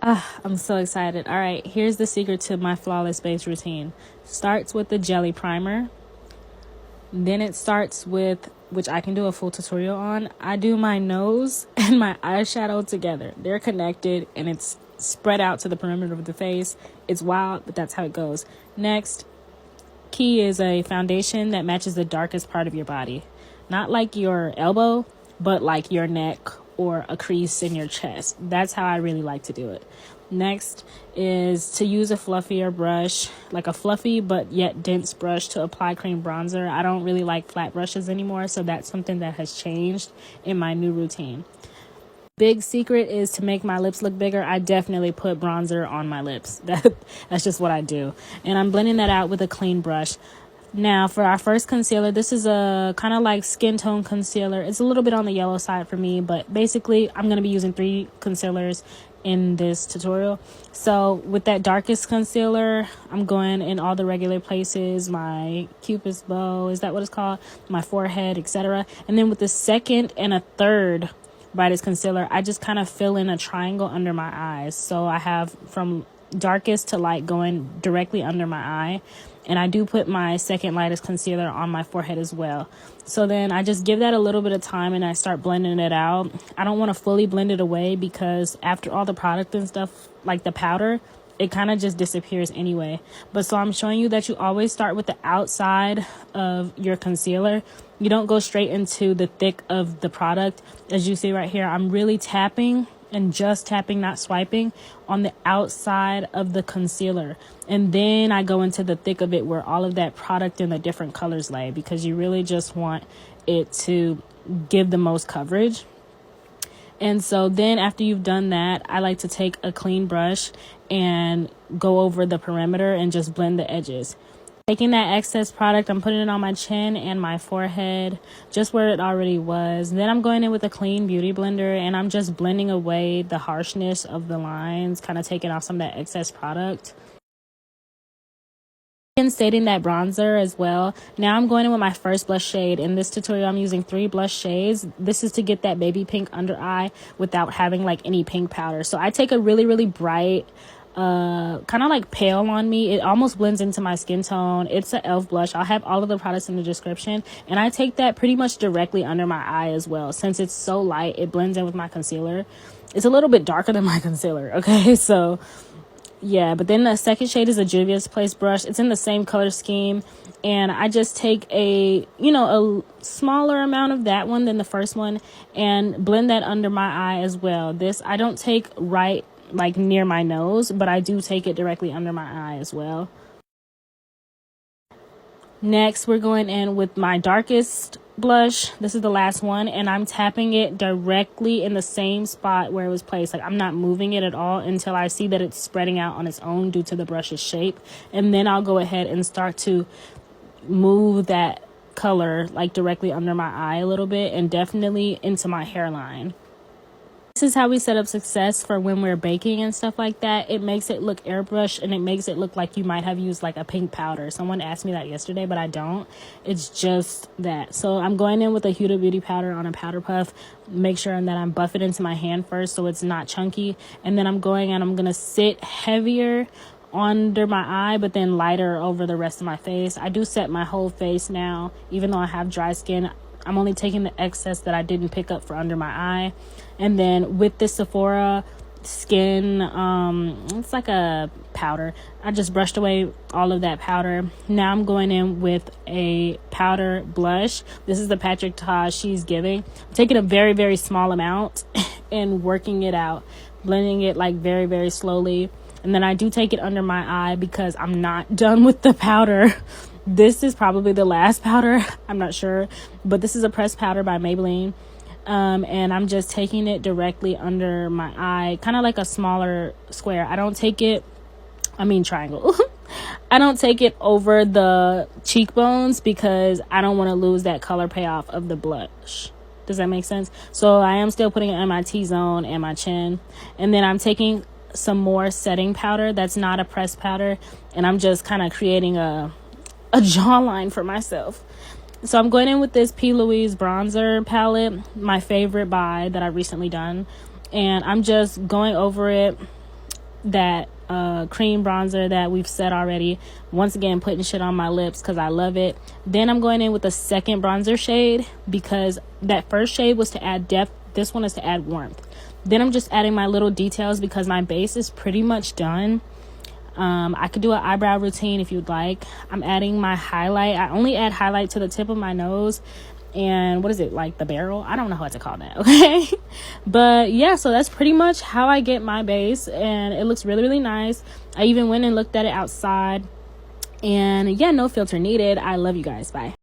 I'm so excited. All right, here's the secret to my flawless base routine. Starts with the jelly primer. Then it starts with, which I can do a full tutorial on, I do my nose and my eyeshadow together. They're connected and it's spread out to the perimeter of the face. It's wild, but that's how it goes. Next, key is a foundation that matches the darkest part of your body. Not like your elbow, but like your neck or a crease in your chest. That's how I really like to do it. Next is to use a fluffier brush, like a fluffy but yet dense brush to apply cream bronzer. I don't really like flat brushes anymore, so that's something that has changed in my new routine. Big secret is to make my lips look bigger. I definitely put bronzer on my lips. That's just what I do. And I'm blending that out with a clean brush. Now for our first concealer, this is a kind of like skin tone concealer. It's a little bit on the yellow side for me, but basically I'm going to be using 3 concealers in this tutorial. So with that darkest concealer, I'm going in all the regular places, my cupid's bow, is that what it's called, my forehead, etc. And then with the second and a third brightest concealer, I just kind of fill in a triangle under my eyes. So I have from darkest to light going directly under my eye, and I do put my second lightest concealer on my forehead as well. So then I just give that a little bit of time and I start blending it out. I don't want to fully blend it away because after all the product and stuff, like the powder, it kind of just disappears anyway. But so I'm showing you that you always start with the outside of your concealer. You don't go straight into the thick of the product. As you see right here, I'm really tapping and just tapping, not swiping, on the outside of the concealer. And then I go into the thick of it where all of that product in the different colors lay, because you really just want it to give the most coverage. And so then after you've done that, I like to take a clean brush and go over the perimeter and just blend the edges. Taking that excess product, I'm putting it on my chin and my forehead, just where it already was. Then I'm going in with a clean beauty blender and I'm just blending away the harshness of the lines, kind of taking off some of that excess product. And stating that bronzer as well. Now I'm going in with my first blush shade. In this tutorial, I'm using 3 blush shades. This is to get that baby pink under eye without having like any pink powder. So I take a really, really bright, kind of like pale on me. It almost blends into my skin tone. It's an e.l.f. blush. I'll have all of the products in the description. And I take that pretty much directly under my eye as well. Since it's so light, it blends in with my concealer. It's a little bit darker than my concealer, okay? So yeah, but then the second shade is a Juvia's Place brush. It's in the same color scheme. And I just take a smaller amount of that one than the first one and blend that under my eye as well. This I don't take right like near my nose, but I do take it directly under my eye as well. Next, we're going in with my darkest blush. This is the last one, and I'm tapping it directly in the same spot where it was placed. Like, I'm not moving it at all until I see that it's spreading out on its own due to the brush's shape. And then I'll go ahead and start to move that color like directly under my eye a little bit and definitely into my hairline. This is how we set up success for when we're baking and stuff like that. It makes it look airbrushed and it makes it look like you might have used like a pink powder. Someone asked me that yesterday, but I don't. It's just that. So I'm going in with a Huda Beauty powder on a powder puff. Make sure that I'm buff it into my hand first so it's not chunky. And then I'm going and I'm going to sit heavier under my eye, but then lighter over the rest of my face. I do set my whole face now, even though I have dry skin. I'm only taking the excess that I didn't pick up for under my eye. And then with this Sephora skin, it's like a powder. I just brushed away all of that powder. Now I'm going in with a powder blush. This is the Patrick Ta She's Giving. I'm taking a very, very small amount and working it out, blending it like very, very slowly. And then I do take it under my eye because I'm not done with the powder. This is probably the last powder. I'm not sure. But this is a pressed powder by Maybelline. And I'm just taking it directly under my eye, kind of like a smaller square. I don't take it, triangle. I don't take it over the cheekbones because I don't want to lose that color payoff of the blush. Does that make sense? So I am still putting it in my T-zone and my chin. And then I'm taking some more setting powder that's not a pressed powder. And I'm just kind of creating a jawline for myself. So I'm going in with this P. Louise bronzer palette, my favorite buy that I've recently done. And I'm just going over it that cream bronzer that we've set already. Once again, putting shit on my lips because I love it. Then I'm going in with the second bronzer shade because that first shade was to add depth. This one is to add warmth. Then I'm just adding my little details because my base is pretty much done. I could do an eyebrow routine if you'd like. I'm adding my highlight. I only add highlight to the tip of my nose and what is it, like the barrel? I don't know what to call that, okay? But yeah, so that's pretty much how I get my base, and it looks really, really nice. I even went and looked at it outside, and yeah, no filter needed. I love you guys. Bye.